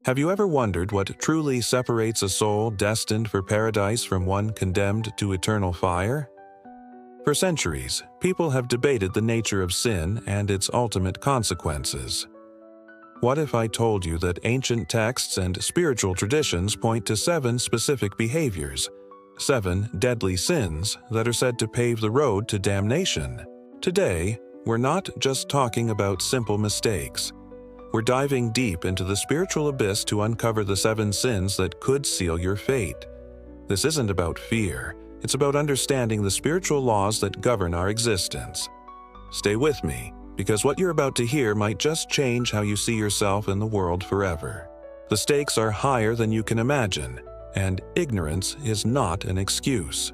Have you ever wondered what truly separates a soul destined for paradise from one condemned to eternal fire? For centuries, people have debated the nature of sin and its ultimate consequences. What if I told you that ancient texts and spiritual traditions point to 7 specific behaviors, 7 deadly sins that are said to pave the road to damnation? Today, we're not just talking about simple mistakes. We're diving deep into the spiritual abyss to uncover the 7 sins that could seal your fate. This isn't about fear. It's about understanding the spiritual laws that govern our existence. Stay with me, because what you're about to hear might just change how you see yourself in the world forever. The stakes are higher than you can imagine, and ignorance is not an excuse.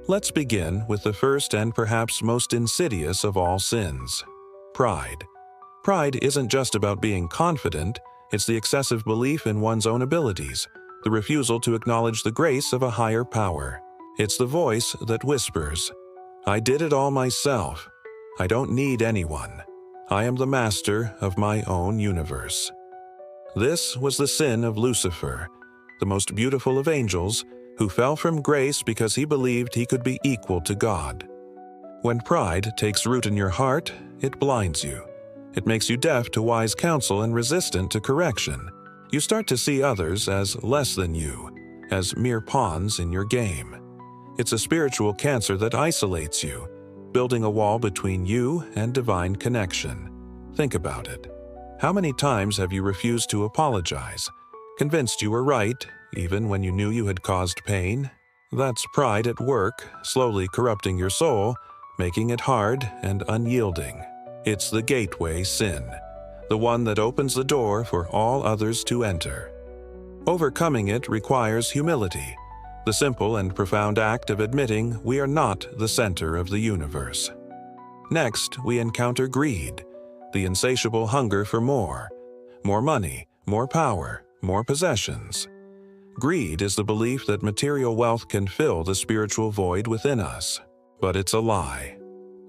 Let's begin with the first and perhaps most insidious of all sins: pride. Pride isn't just about being confident, it's the excessive belief in one's own abilities, the refusal to acknowledge the grace of a higher power. It's the voice that whispers, "I did it all myself. I don't need anyone. I am the master of my own universe." This was the sin of Lucifer, the most beautiful of angels, who fell from grace because he believed he could be equal to God. When pride takes root in your heart, it blinds you. It makes you deaf to wise counsel and resistant to correction. You start to see others as less than you, as mere pawns in your game. It's a spiritual cancer that isolates you, building a wall between you and divine connection. Think about it. How many times have you refused to apologize, convinced you were right, even when you knew you had caused pain? That's pride at work, slowly corrupting your soul, making it hard and unyielding. It's the gateway sin, the one that opens the door for all others to enter. Overcoming it requires humility, the simple and profound act of admitting we are not the center of the universe. Next, we encounter greed, the insatiable hunger for more money, more power, more possessions. Greed is the belief that material wealth can fill the spiritual void within us. But it's a lie.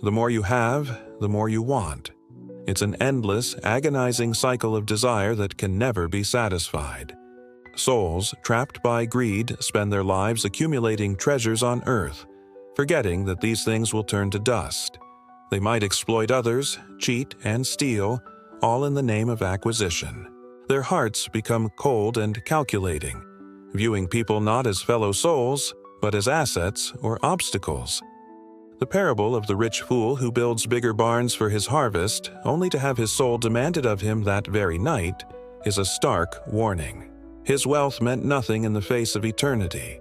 The more you have, the more you want. It's an endless, agonizing cycle of desire that can never be satisfied. Souls trapped by greed spend their lives accumulating treasures on earth, forgetting that these things will turn to dust. They might exploit others, cheat, and steal, all in the name of acquisition. Their hearts become cold and calculating, viewing people not as fellow souls, but as assets or obstacles. The parable of the rich fool who builds bigger barns for his harvest, only to have his soul demanded of him that very night, is a stark warning. His wealth meant nothing in the face of eternity.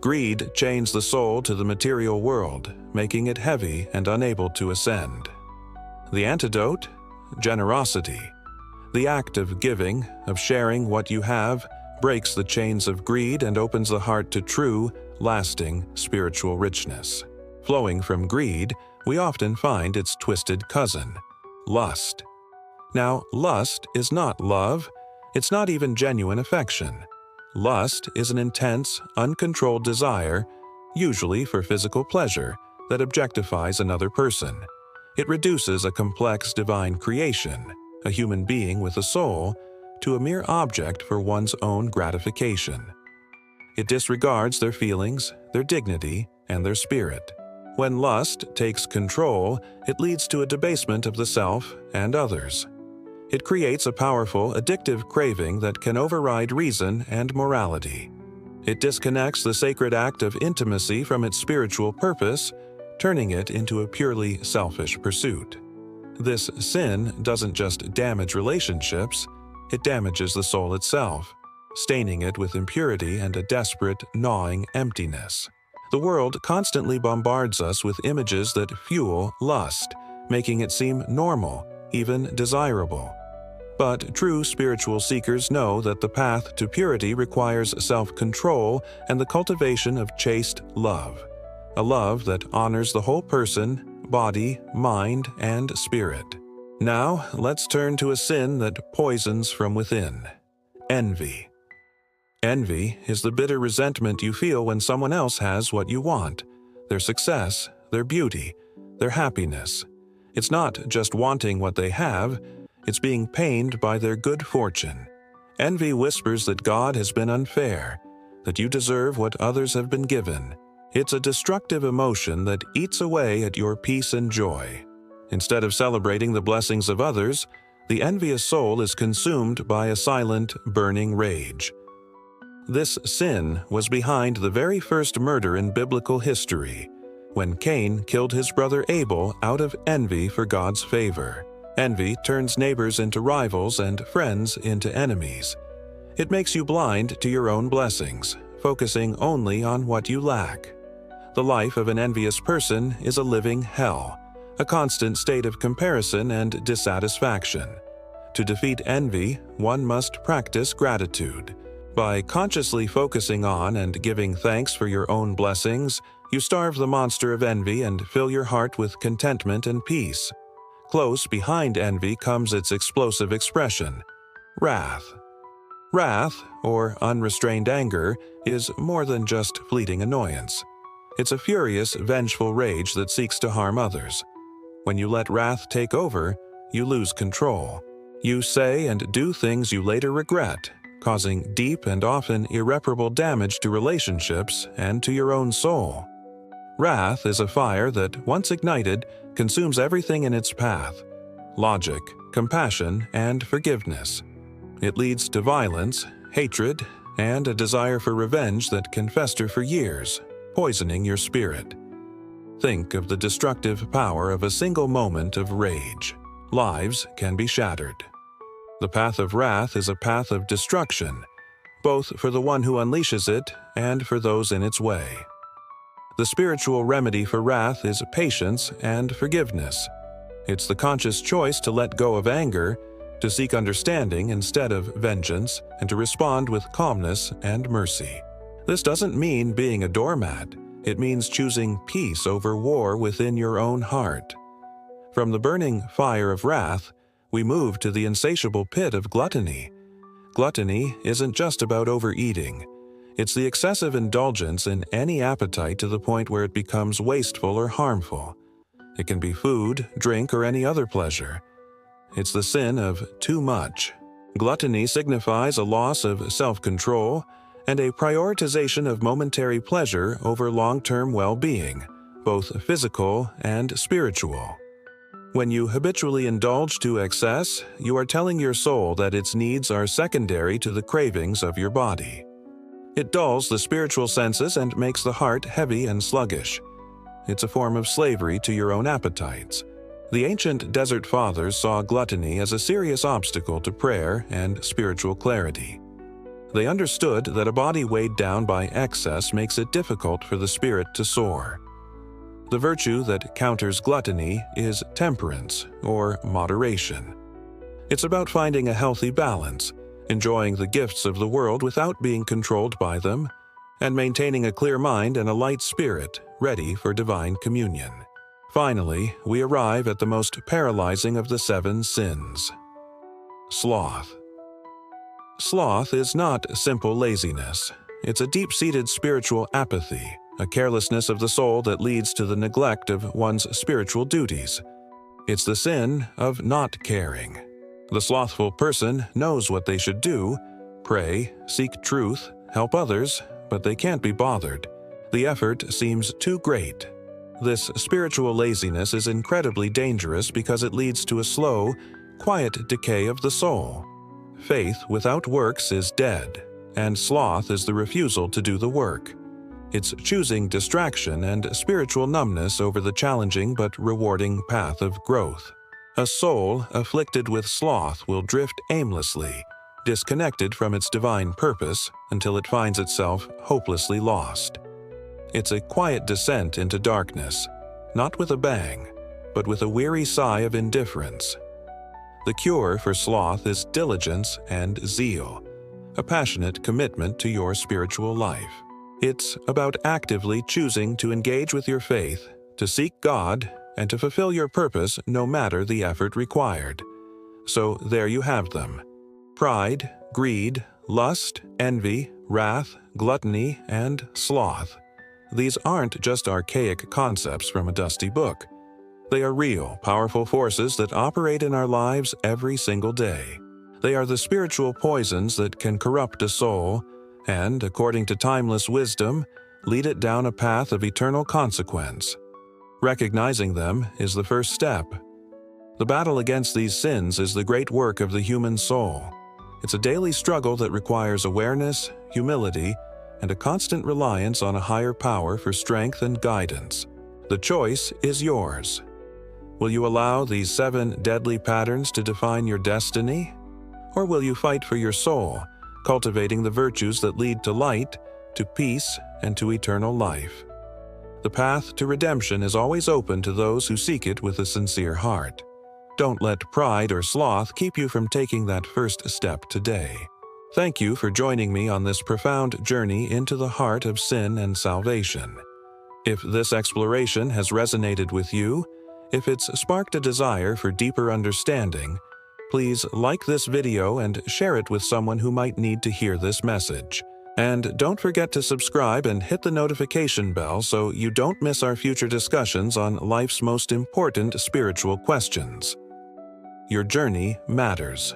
Greed chains the soul to the material world, making it heavy and unable to ascend. The antidote? Generosity. The act of giving, of sharing what you have, breaks the chains of greed and opens the heart to true, lasting spiritual richness. Flowing from greed, we often find its twisted cousin, lust. Now, lust is not love. It's not even genuine affection. Lust is an intense, uncontrolled desire, usually for physical pleasure, that objectifies another person. It reduces a complex divine creation, a human being with a soul, to a mere object for one's own gratification. It disregards their feelings, their dignity, and their spirit. When lust takes control, it leads to a debasement of the self and others. It creates a powerful, addictive craving that can override reason and morality. It disconnects the sacred act of intimacy from its spiritual purpose, turning it into a purely selfish pursuit. This sin doesn't just damage relationships, it damages the soul itself, staining it with impurity and a desperate, gnawing emptiness. The world constantly bombards us with images that fuel lust, making it seem normal, even desirable. But true spiritual seekers know that the path to purity requires self-control and the cultivation of chaste love, a love that honors the whole person, body, mind, and spirit. Now, let's turn to a sin that poisons from within: envy. Envy is the bitter resentment you feel when someone else has what you want: their success, their beauty, their happiness. It's not just wanting what they have, it's being pained by their good fortune. Envy whispers that God has been unfair, that you deserve what others have been given. It's a destructive emotion that eats away at your peace and joy. Instead of celebrating the blessings of others, the envious soul is consumed by a silent, burning rage. This sin was behind the very first murder in biblical history, when Cain killed his brother Abel out of envy for God's favor. Envy turns neighbors into rivals and friends into enemies. It makes you blind to your own blessings, focusing only on what you lack. The life of an envious person is a living hell, a constant state of comparison and dissatisfaction. To defeat envy, one must practice gratitude. By consciously focusing on and giving thanks for your own blessings, you starve the monster of envy and fill your heart with contentment and peace. Close behind envy comes its explosive expression, wrath. Wrath, or unrestrained anger, is more than just fleeting annoyance. It's a furious, vengeful rage that seeks to harm others. When you let wrath take over, you lose control. You say and do things you later regret, causing deep and often irreparable damage to relationships and to your own soul. Wrath is a fire that, once ignited, consumes everything in its path: logic, compassion, and forgiveness. It leads to violence, hatred, and a desire for revenge that can fester for years, poisoning your spirit. Think of the destructive power of a single moment of rage. Lives can be shattered. The path of wrath is a path of destruction, both for the one who unleashes it and for those in its way. The spiritual remedy for wrath is patience and forgiveness. It's the conscious choice to let go of anger, to seek understanding instead of vengeance, and to respond with calmness and mercy. This doesn't mean being a doormat. It means choosing peace over war within your own heart. From the burning fire of wrath, we move to the insatiable pit of gluttony. Gluttony isn't just about overeating. It's the excessive indulgence in any appetite to the point where it becomes wasteful or harmful. It can be food, drink, or any other pleasure. It's the sin of too much. Gluttony signifies a loss of self-control and a prioritization of momentary pleasure over long-term well-being, both physical and spiritual. When you habitually indulge to excess, you are telling your soul that its needs are secondary to the cravings of your body. It dulls the spiritual senses and makes the heart heavy and sluggish. It's a form of slavery to your own appetites. The ancient desert fathers saw gluttony as a serious obstacle to prayer and spiritual clarity. They understood that a body weighed down by excess makes it difficult for the spirit to soar. The virtue that counters gluttony is temperance, or moderation. It's about finding a healthy balance, enjoying the gifts of the world without being controlled by them, and maintaining a clear mind and a light spirit, ready for divine communion. Finally, we arrive at the most paralyzing of the 7 sins: sloth. Sloth is not simple laziness. It's a deep-seated spiritual apathy, a carelessness of the soul that leads to the neglect of one's spiritual duties. It's the sin of not caring. The slothful person knows what they should do: pray, seek truth, help others, but they can't be bothered. The effort seems too great. This spiritual laziness is incredibly dangerous because it leads to a slow, quiet decay of the soul. Faith without works is dead, and sloth is the refusal to do the work. It's choosing distraction and spiritual numbness over the challenging but rewarding path of growth. A soul afflicted with sloth will drift aimlessly, disconnected from its divine purpose, until it finds itself hopelessly lost. It's a quiet descent into darkness, not with a bang, but with a weary sigh of indifference. The cure for sloth is diligence and zeal, a passionate commitment to your spiritual life. It's about actively choosing to engage with your faith, to seek God, and to fulfill your purpose no matter the effort required. So there you have them: pride, greed, lust, envy, wrath, gluttony, and sloth. These aren't just archaic concepts from a dusty book. They are real, powerful forces that operate in our lives every single day. They are the spiritual poisons that can corrupt a soul and, according to timeless wisdom, lead it down a path of eternal consequence. Recognizing them is the first step. The battle against these sins is the great work of the human soul. It's a daily struggle that requires awareness, humility, and a constant reliance on a higher power for strength and guidance. The choice is yours. Will you allow these 7 deadly patterns to define your destiny? Or will you fight for your soul, cultivating the virtues that lead to light, to peace, and to eternal life? The path to redemption is always open to those who seek it with a sincere heart. Don't let pride or sloth keep you from taking that first step today. Thank you for joining me on this profound journey into the heart of sin and salvation. If this exploration has resonated with you, if it's sparked a desire for deeper understanding, please like this video and share it with someone who might need to hear this message. And don't forget to subscribe and hit the notification bell so you don't miss our future discussions on life's most important spiritual questions. Your journey matters.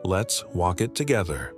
Let's walk it together.